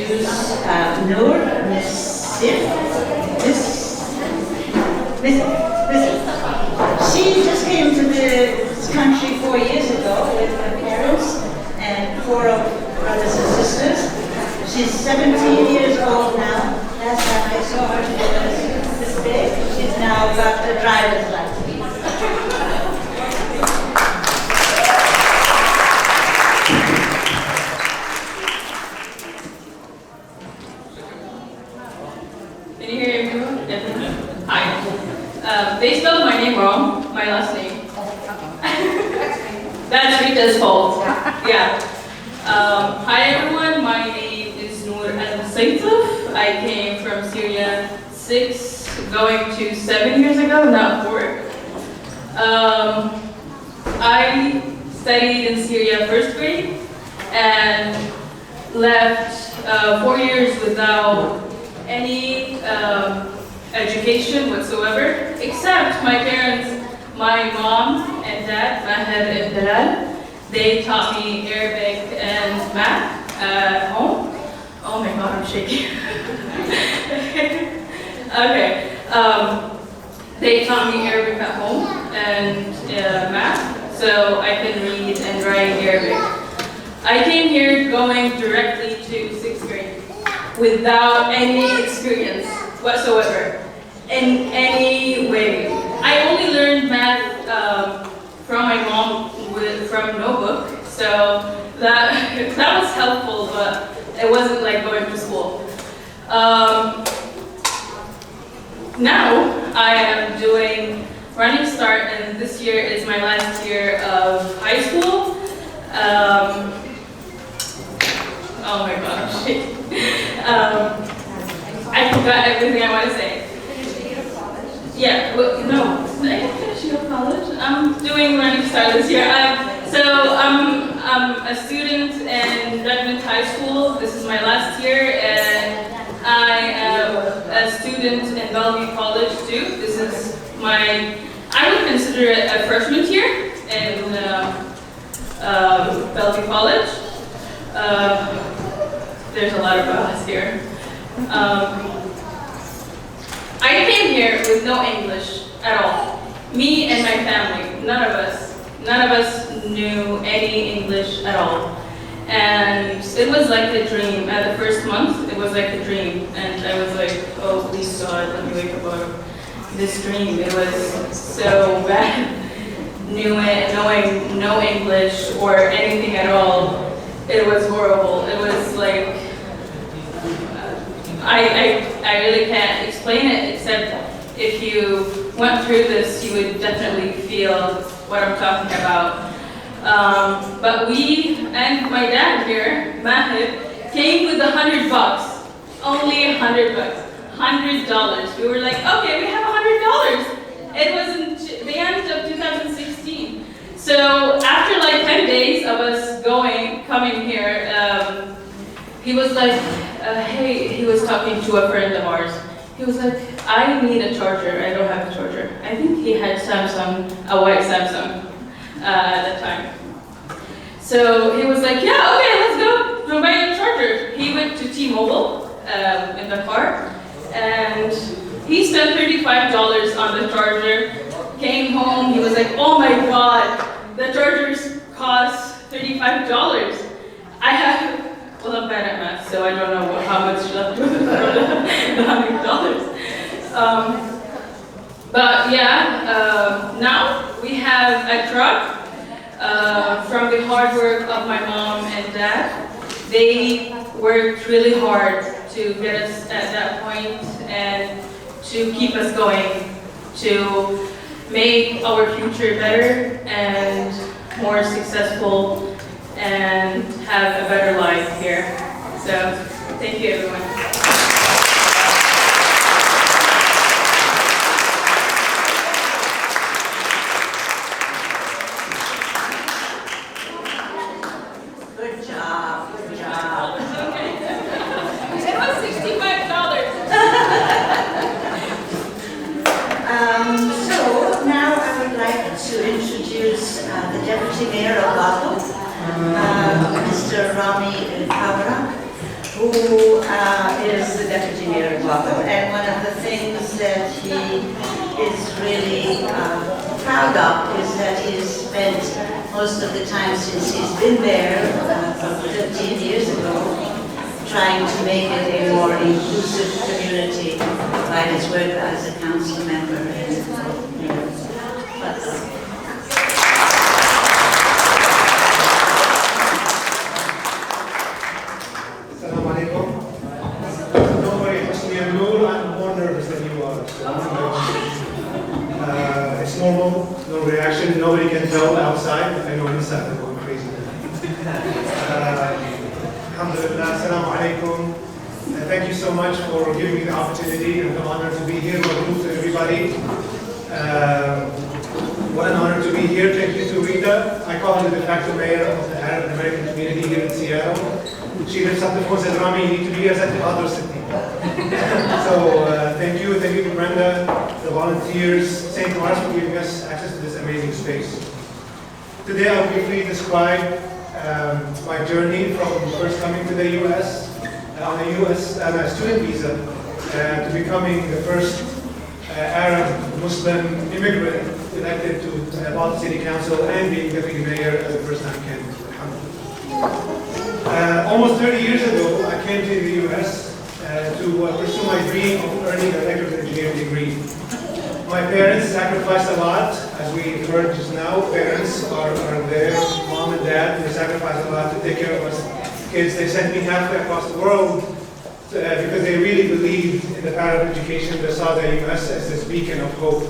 introduce Nour Al Msetif. She just came to this country 4 years ago with her parents and 4 of brothers and sisters. She's 17 years old now. Last time I saw her, she was this big. She's now got a driver's license. Can you hear everyone? Hi. They spelled my name wrong, my last name. That's Rita's fault. Yeah. Hi everyone, my name is Nour Al Msetif. I came from Syria 6 going to 7 years ago, not 4. I studied in Syria first grade and left 4 years without any education whatsoever, except my parents, my mom and dad, Mahed and Dalal. They taught me Arabic and math at home. Oh my God, I'm shaking. Okay. They taught me Arabic at home and math, so I can read and write Arabic. I came here going directly to 6th grade without any experience whatsoever in any way. I only learned math from my mom from notebook, so that was helpful, but it wasn't like going to school. Now I am doing Running Start, and this year is my last year of high school. Oh my gosh. I forgot everything I want to say. Yeah, well, no, I didn't finish your college. I'm doing Running Start this year. I'm a student in Redmond High School. This is my last year, and I am a student in Bellevue College too. This is I would consider it a freshman year in Bellevue College. There's a lot of us here. I came here with no English at all. Me and my family, none of us knew any English at all. And it was like a dream. At the first month, it was like a dream. And I was like, oh, please God, let me wake up out of this dream. It was so bad. Knowing no English or anything at all, it was horrible. It was like, I really can't explain it, except if you went through this, you would definitely feel what I'm talking about. But we and my dad here, Mahid, came with $100, only $100, $100. We were like, okay, we have $100. It was in the end of 2016. So after like 10 days of us coming here, he was like, hey, he was talking to a friend of ours. He was like, I need a charger. I don't have a charger. I think he had Samsung, a white Samsung at that time. So he was like, yeah, okay, let's go buy a charger. He went to T-Mobile in the car, and he spent $35 on the charger. Came home, he was like, oh my God, the chargers cost $35. Well, I'm bad at math, so I don't know how much left with the $100. But yeah, now we have a truck from the hard work of my mom and dad. They worked really hard to get us at that point and to keep us going, to make our future better and more successful and have a better life here. So, thank you everyone. Good job, good job. Okay. It was $65. So now I would like to introduce the Deputy Mayor of Bothell, Mr. Rami Al-Kabra, who who is the deputy mayor of Bothell, and one of the things that he is really proud of is that he's spent most of the time since he's been there, from 15 years ago, trying to make it a more inclusive community by his work as a council member in Bothell. Assalamu alaikum. Don't worry, I'm Nour. I'm more nervous than you are. It's normal, no reaction. Nobody can tell outside. I know inside I'm going crazy. Alhamdulillah, assalamu alaikum. Thank you so much for giving me the opportunity and the honor to be here. Mabruk to everybody. What an honor to be here. Thank you to Rita. I call her the de facto mayor of the Arab American community here in Seattle. She lifts up the phone and says, Rami, you need to be as at the other city. So thank you to Brenda, the volunteers, St. Mars for giving us access to this amazing space. Today I'll briefly describe my journey from first coming to the U.S. On a U.S. Student visa to becoming the first Arab Muslim immigrant elected to Bothell City Council and being deputy mayor as a first-time candidate. Almost 30 years ago, I came to the U.S. To pursue my dream of earning an electrical engineering degree. My parents sacrificed a lot, as we heard just now. Parents are there, mom and dad, they sacrificed a lot to take care of us kids. They sent me halfway across the world because they really believed in the power of education. They saw the U.S. as this beacon of hope.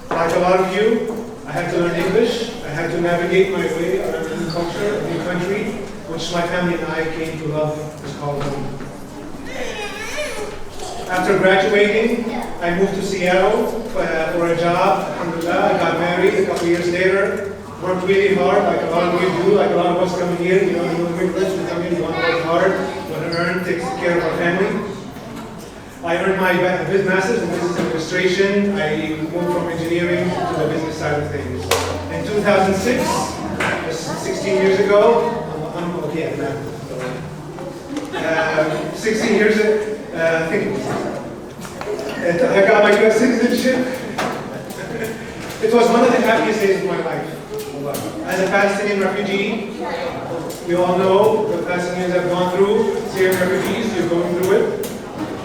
Like a lot of you, I had to learn English. I had to navigate my way around a new culture, a new country, which my family and I came to love. It's called home. After graduating, I moved to Seattle for a job. Alhamdulillah, I got married a couple years later. Worked really hard, like a lot of you do, like a lot of us coming here. You know, new immigrants, we come here, we want to work hard, we want to earn, take care of our family. I earned my master's in business administration. I moved from engineering to the business side of things. In 2006, just 16 years ago, I'm okay at that. 16 years ago, I think I got my U.S. citizenship. It was one of the happiest days of my life. As a Palestinian refugee, we all know what Palestinians have gone through. Syrian refugees, you're going through it.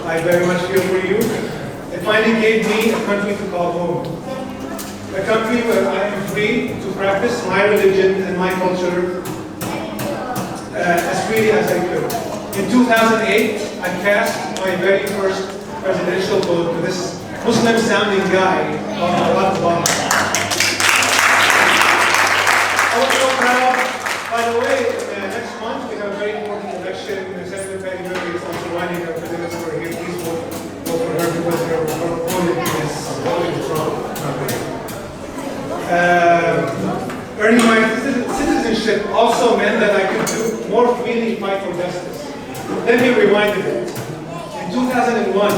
I very much feel for you. It finally gave me a country to call home. A country where I am free to practice my religion and my culture as freely as I could. In 2008, I cast my very first presidential vote to this Muslim-sounding guy called Nour Al Msetif. I was so proud. By the way, next month we have a very important election. Senator Patty Murphy is also running for president over here. Please vote for her because her opponent is voting Trump. Earning my citizenship also meant that I could do more freely fight for justice. Let me rewind a bit. In 2001,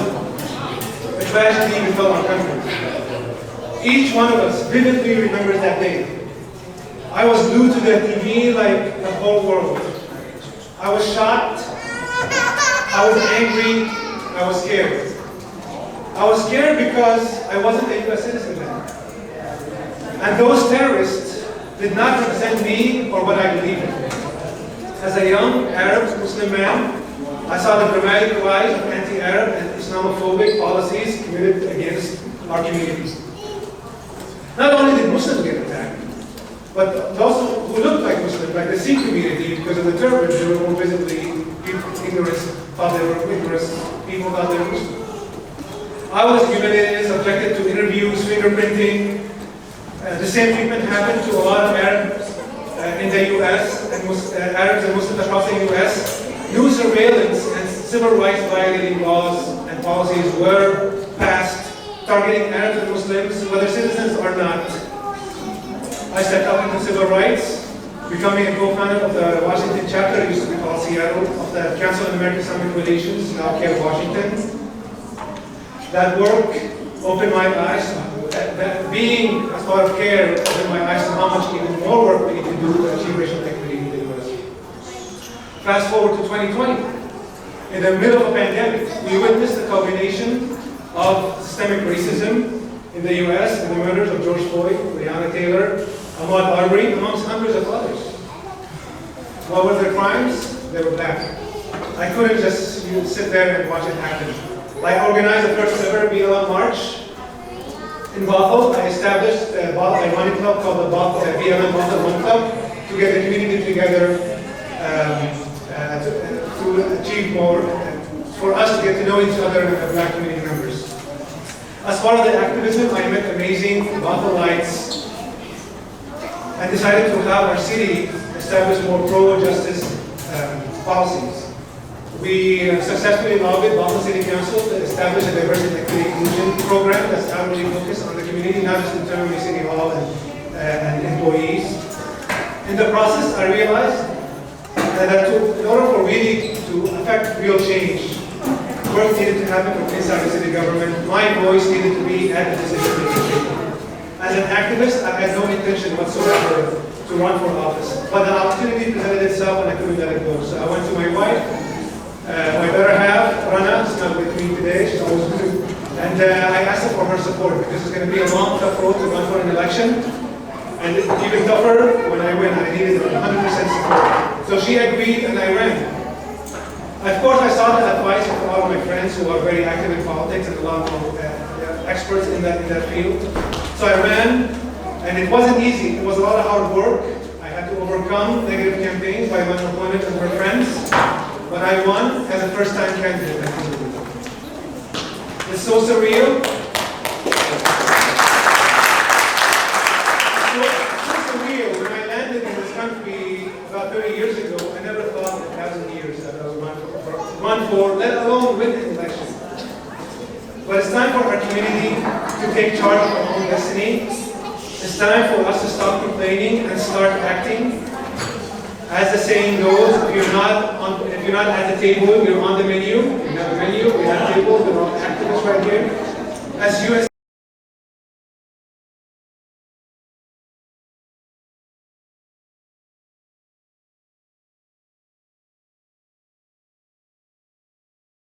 a tragedy befell our country. Each one of us vividly remembers that day. I was glued to the TV like the whole world. I was shocked, I was angry, I was scared. I was scared because I wasn't a U.S. citizen then. And those terrorists did not represent me or what I believe in. As a young Arab Muslim man, I saw the dramatic rise of anti-Arab and Islamophobic policies committed against our communities. Not only did Muslims get attacked, but those who looked like Muslims, like the Sikh community, because of the turbans, they were more visibly ignorant, thought they were ignorant, people thought they were Muslim. I was humiliated, subjected to interviews, fingerprinting. The same treatment happened to a lot of Arabs in the U.S. and Arabs and Muslims across the U.S. New surveillance and civil rights violating laws and policies were passed targeting Arabs and Muslims, whether citizens or not. I stepped up into civil rights, becoming a co-founder of the Washington chapter, it used to be called Seattle, of the Council on American-Islamic Relations, now CARE Washington. That work opened my eyes, that being as part of CARE opened my eyes to how much even more work we need to do to achieve racial equity in the U.S. Fast forward to 2020. in the middle of a pandemic. We witnessed the culmination of systemic racism in the US and the murders of George Floyd, Breonna Taylor, Ahmaud Arbery, amongst hundreds of others. What were their crimes? They were black. I couldn't just sit there and watch it happen. I organized the first ever BLM march in Bothell. I established a running club called the BLM Bothell Run Club to get the community together to achieve more, for us to get to know each other and the black community members. As part of the activism, I met amazing Bothelites and decided to have our city establish more pro-justice policies. We successfully lobbied Bothell City Council to establish a diversity and equity inclusion program that's outwardly focused on the community, not just internally City Hall and employees. In the process, I realized that in order for really to affect real change, work needed to happen from inside the city government. My voice needed to be at the decision-making table. As an activist, I had no intention whatsoever to run for office, but the opportunity presented itself and I couldn't let it go. So I went to my wife, my better half, Rana, is not with me today, she's always with me, and I asked her for her support because it's going to be a long, tough road to run for an election, and even tougher when I win. I needed 100% support. So she agreed and I ran. Of course, I sought the advice of a lot of my friends who are very active in politics and a lot of experts in that field. So I ran, and it wasn't easy. It was a lot of hard work. I had to overcome negative campaigns by my opponents and her friends, but I won as a first-time candidate. It's so surreal. When I landed in this country about 30 years ago, I never thought in 1,000 years that I would run for, let alone win an election. But it's time for our community to take charge of our own destiny. It's time for us to stop complaining and start acting. As the saying goes, if you're not at the table, you're on the menu. We have a menu, we have tables, there are activists right here. As